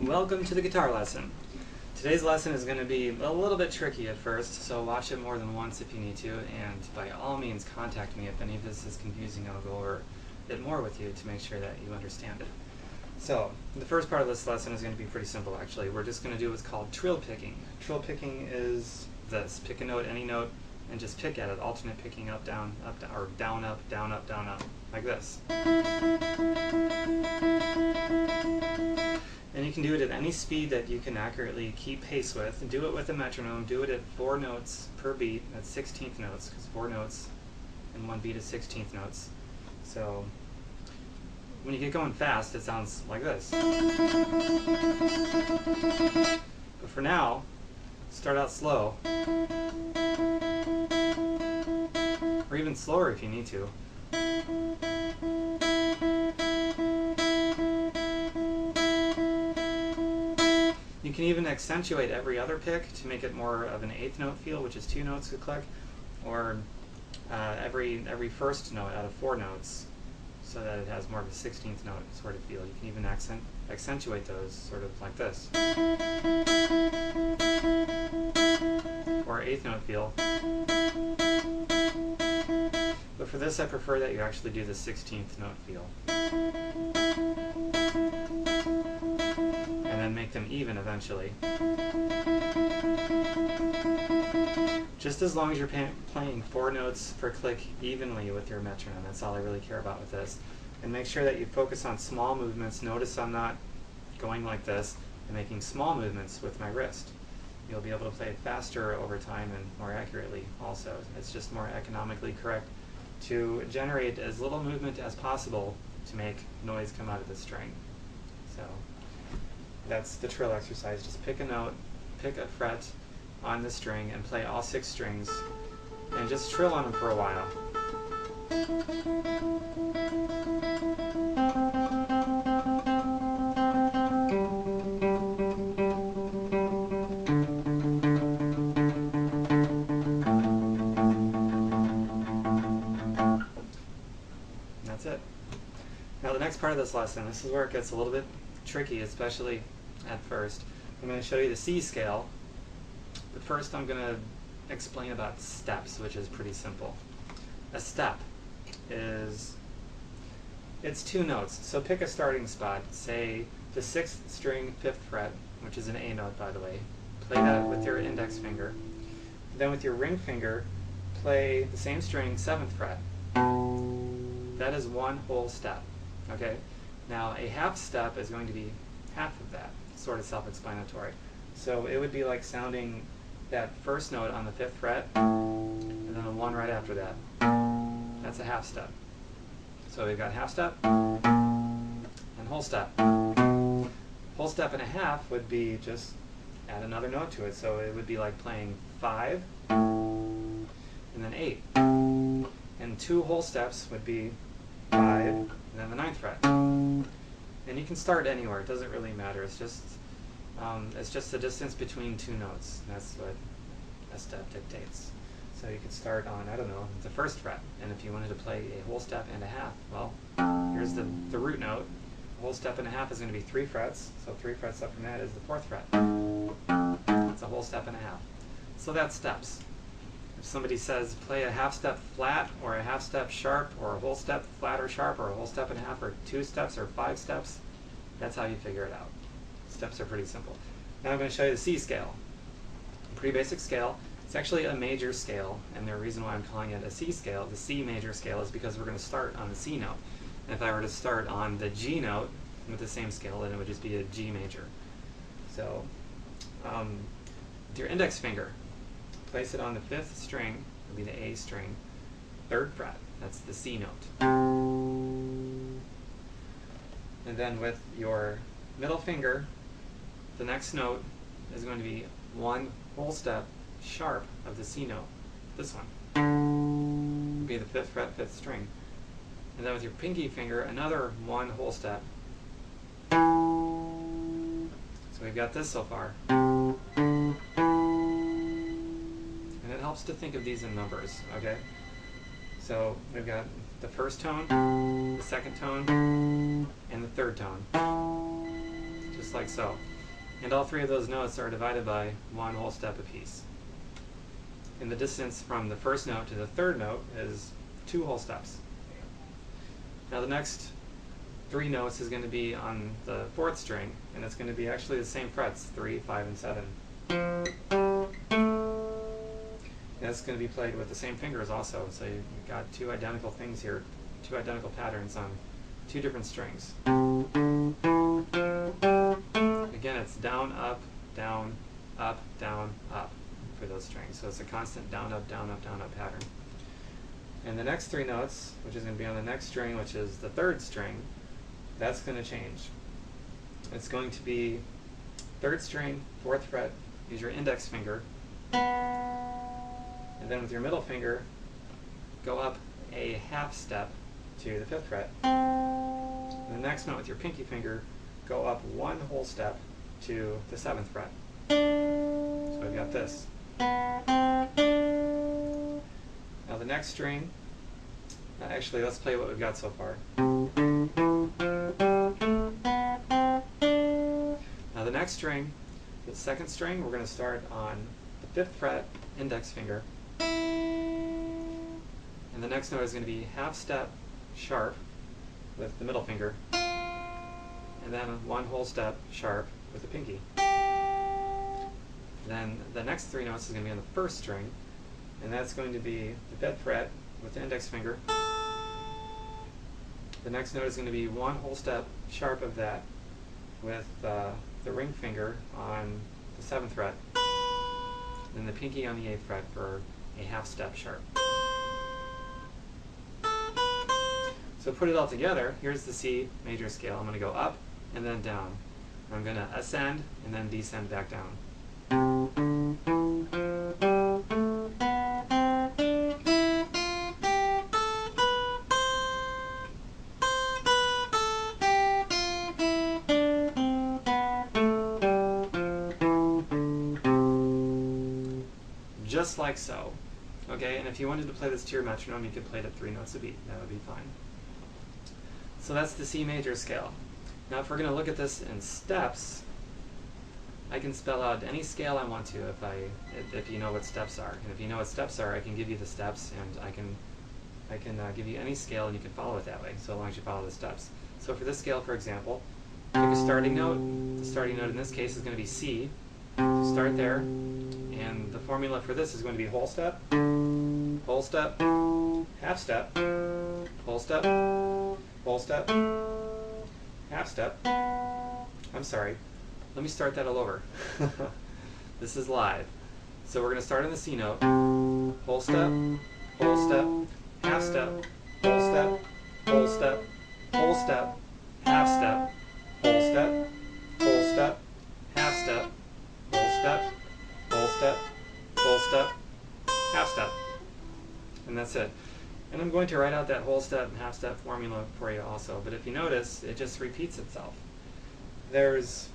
Welcome to the guitar lesson. Today's lesson is going to be a little bit tricky at first, so watch it more than once if you need to, and by all means contact me if any of this is confusing. I'll go over it more with you to make sure that you understand it. So, the first part of this lesson is going to be pretty simple actually. We're just going to do what's called trill picking. Trill picking is this. Pick a note, any note, and just pick at it. Alternate picking up, down, or down, up, down, up, down, up. Like this. And you can do it at any speed that you can accurately keep pace with. Do it with a metronome. Do it at 4 notes per beat. That's 16th notes, because 4 notes in one beat is 16th notes. So when you get going fast, it sounds like this. But for now, start out slow, or even slower if you need to. You can even accentuate every other pick to make it more of an 8th note feel, which is 2 notes a click, or every first note out of 4 notes, so that it has more of a 16th note sort of feel. You can even accentuate those sort of like this, or 8th note feel. But for this, I prefer that you actually do the 16th note feel, and then make them even eventually. Just as long as you're playing 4 notes per click evenly with your metronome, that's all I really care about with this. And make sure that you focus on small movements. Notice I'm not going like this and making small movements with my wrist. You'll be able to play it faster over time and more accurately also. It's just more economically correct to generate as little movement as possible to make noise come out of the string. So that's the trill exercise. Just pick a note, pick a fret on the string, and play all 6 strings, and just trill on them for a while. And that's it. Now the next part of this lesson, this is where it gets a little bit tricky, especially at first. I'm going to show you the C scale, but first I'm going to explain about steps, which is pretty simple. A step is, it's 2 notes, so pick a starting spot, say the 6th string 5th fret, which is an A note by the way. Play that with your index finger. Then with your ring finger, play the same string 7th fret. That is 1 whole step. Okay? Now a half step is going to be half of that, sort of self-explanatory. So it would be like sounding that first note on the 5th fret, and then a 1 right after that. That's a half step. So we've got half step and whole step. Whole step and a half would be just add another note to it. So it would be like playing 5 and then 8. And 2 whole steps would be 5 and then the 9th fret. And you can start anywhere. It doesn't really matter. It's just the distance between 2 notes. That's what a step dictates. So you could start on, I don't know, the 1st fret. And if you wanted to play a whole step and a half, well, here's the root note. A whole step and a half is going to be 3 frets. So 3 frets up from that is the 4th fret. It's a whole step and a half. So that's steps. If somebody says play a half step flat, or a half step sharp, or a whole step flat or sharp, or a whole step and a half, or 2 steps, or 5 steps, that's how you figure it out. Steps are pretty simple. Now I'm going to show you the C scale. A pretty basic scale. It's actually a major scale, and the reason why I'm calling it a C scale, the C major scale, is because we're going to start on the C note. And if I were to start on the G note with the same scale, then it would just be a G major. So with your index finger, place it on the 5th string, it would be the A string, 3rd fret, that's the C note. And then with your middle finger, the next note is going to be 1 whole step sharp of the C note, this one. It would be the 5th fret, 5th string. And then with your pinky finger, another 1 whole step. So we've got this so far. And it helps to think of these in numbers, okay? So we've got the 1st tone, the 2nd tone, and the 3rd tone. Just like so. And all three of those notes are divided by one whole step apiece. And the distance from the first note to the third note is 2 whole steps. Now the next 3 notes is going to be on the 4th string, and it's going to be actually the same frets, 3, 5, and 7. And it's going to be played with the same fingers also, so you've got 2 identical things here, 2 identical patterns on 2 different strings. Again, it's down, up, down, up, for those strings. So it's a constant down, up, down, up, down, up pattern. And the next 3 notes, which is going to be on the next string, which is the 3rd string, that's going to change. It's going to be 3rd string, 4th fret, use your index finger, and then with your middle finger, go up a half step to the 5th fret. And the next note with your pinky finger, go up 1 whole step to the 7th fret. So I've got this. Now the next string, actually let's play what we've got so far. Now the next string, the 2nd string, we're going to start on the 5th fret, index finger. And the next note is going to be half step sharp with the middle finger. And then 1 whole step sharp with the pinky. Then the next 3 notes is going to be on the 1st string, and that's going to be the 5th fret with the index finger. The next note is going to be 1 whole step sharp of that with the ring finger on the 7th fret, then the pinky on the 8th fret for a half step sharp. So put it all together, here's the C major scale. I'm going to go up and then down. I'm going to ascend and then descend back down. Just like so. Okay, and if you wanted to play this to your metronome, you could play it at 3 notes a beat. That would be fine. So that's the C major scale. Now if we're going to look at this in steps, I can spell out any scale I want to if you know what steps are. And if you know what steps are, I can give you the steps, and I can give you any scale and you can follow it that way, so long as you follow the steps. So for this scale, for example, pick a starting note. The starting note in this case is going to be C. So start there, and the formula for this is going to be whole step, half step, whole step, half step. I'm sorry. Let me start that all over. This is live. So we're going to start on the C note. Whole step, half step, whole step, half step, whole step, half step, whole step, half step. And that's it. And I'm going to write out that whole step and half step formula for you also. But if you notice, it just repeats itself. There's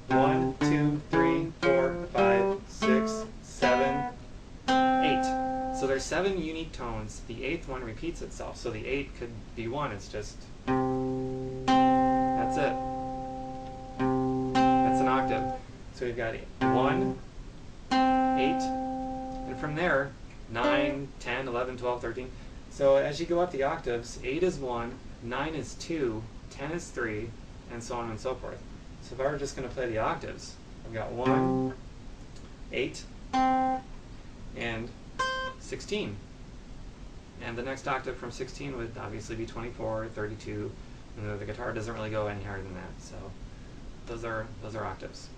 1, 2, 3, 4, 5, 6, 7, 8. So there's 7 unique tones. The 8th one repeats itself. So the 8 could be 1. It's just, that's it. That's an octave. So we've got 1, 8, and from there, 9, 10, 11, 12, 13. So as you go up the octaves, 8 is 1, 9 is 2, 10 is 3, and so on and so forth. So if I were just going to play the octaves, I've got 1, 8, and 16. And the next octave from 16 would obviously be 24, 32, and the guitar doesn't really go any higher than that. So those are octaves.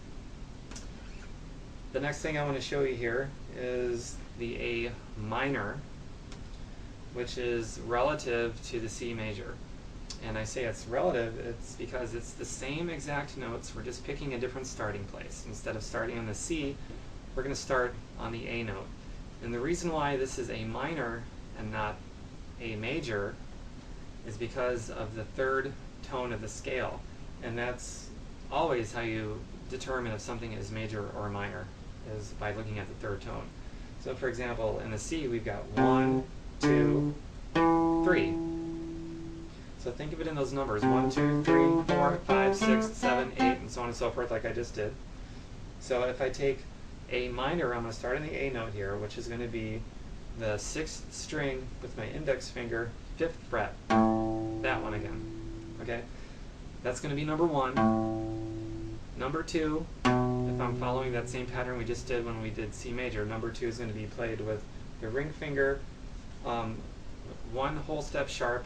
The next thing I want to show you here is the A minor, which is relative to the C major. And I say it's relative, it's because it's the same exact notes, we're just picking a different starting place. Instead of starting on the C, we're going to start on the A note. And the reason why this is A minor and not A major is because of the 3rd tone of the scale. And that's always how you determine if something is major or minor, is by looking at the 3rd tone. So for example, in the C we've got 1, 2, 3. So think of it in those numbers, 1, 2, 3, 4, 5, 6, 7, 8, and so on and so forth, like I just did. So if I take A minor, I'm going to start on the A note here, which is going to be the 6th string with my index finger, 5th fret. That one again. Okay? That's going to be number 1. Number 2, if I'm following that same pattern we just did when we did C major, number 2 is going to be played with the ring finger, 1 whole step sharp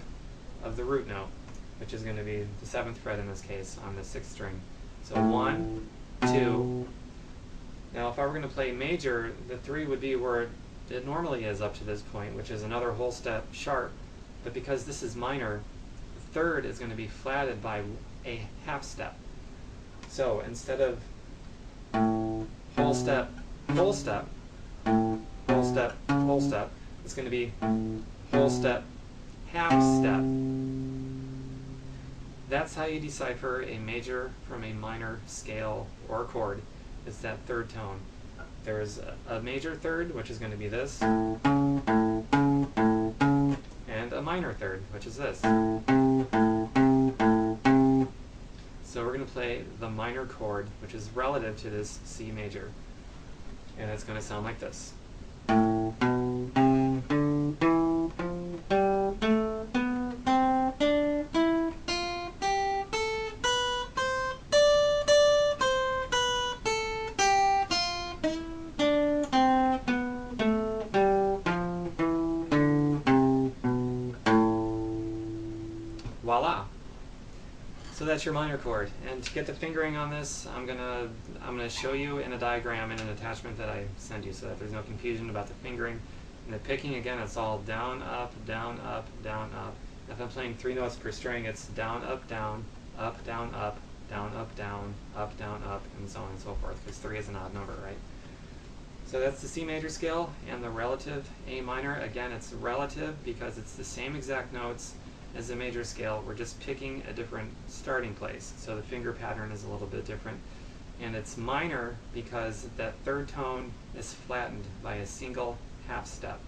of the root note, which is going to be the 7th fret in this case on the 6th string. So 1, 2. Now if I were going to play major, the 3 would be where it normally is up to this point, which is another whole step sharp. But because this is minor, the 3rd is going to be flatted by a half step. So instead of whole step, whole step, whole step, whole step, it's going to be whole step, half step. That's how you decipher a major from a minor scale or chord. It's that 3rd tone. There's a major 3rd, which is going to be this, and a minor 3rd, which is this. So we're going to play the minor chord, which is relative to this C major. And it's going to sound like this. Voila! So that's your minor chord. And to get the fingering on this, I'm gonna show you in a diagram in an attachment that I send you so that there's no confusion about the fingering. And the picking, again, it's all down, up, down, up, down, up. If I'm playing 3 notes per string, it's down, up, down, up, down, up, down, up, down, up, down, up, and so on and so forth, because 3 is an odd number, right? So that's the C major scale, and the relative A minor. Again, it's relative because it's the same exact notes as the major scale. We're just picking a different starting place, so the finger pattern is a little bit different. And it's minor because that 3rd tone is flattened by a single half step,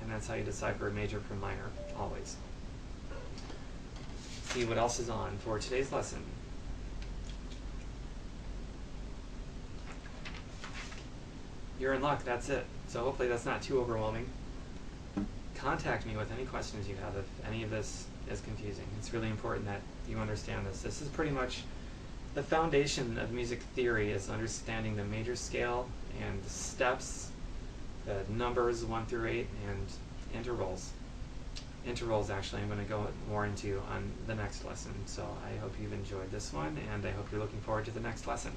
and that's how you decipher a major from minor, always. Let's see what else is on for today's lesson. You're in luck, that's it. So hopefully that's not too overwhelming. Contact me with any questions you have if any of this is confusing. It's really important that you understand this. This is pretty much the foundation of music theory, is understanding the major scale and the steps, the numbers 1 through 8, and intervals. Intervals, actually, I'm going to go more into on the next lesson. So I hope you've enjoyed this one, and I hope you're looking forward to the next lesson.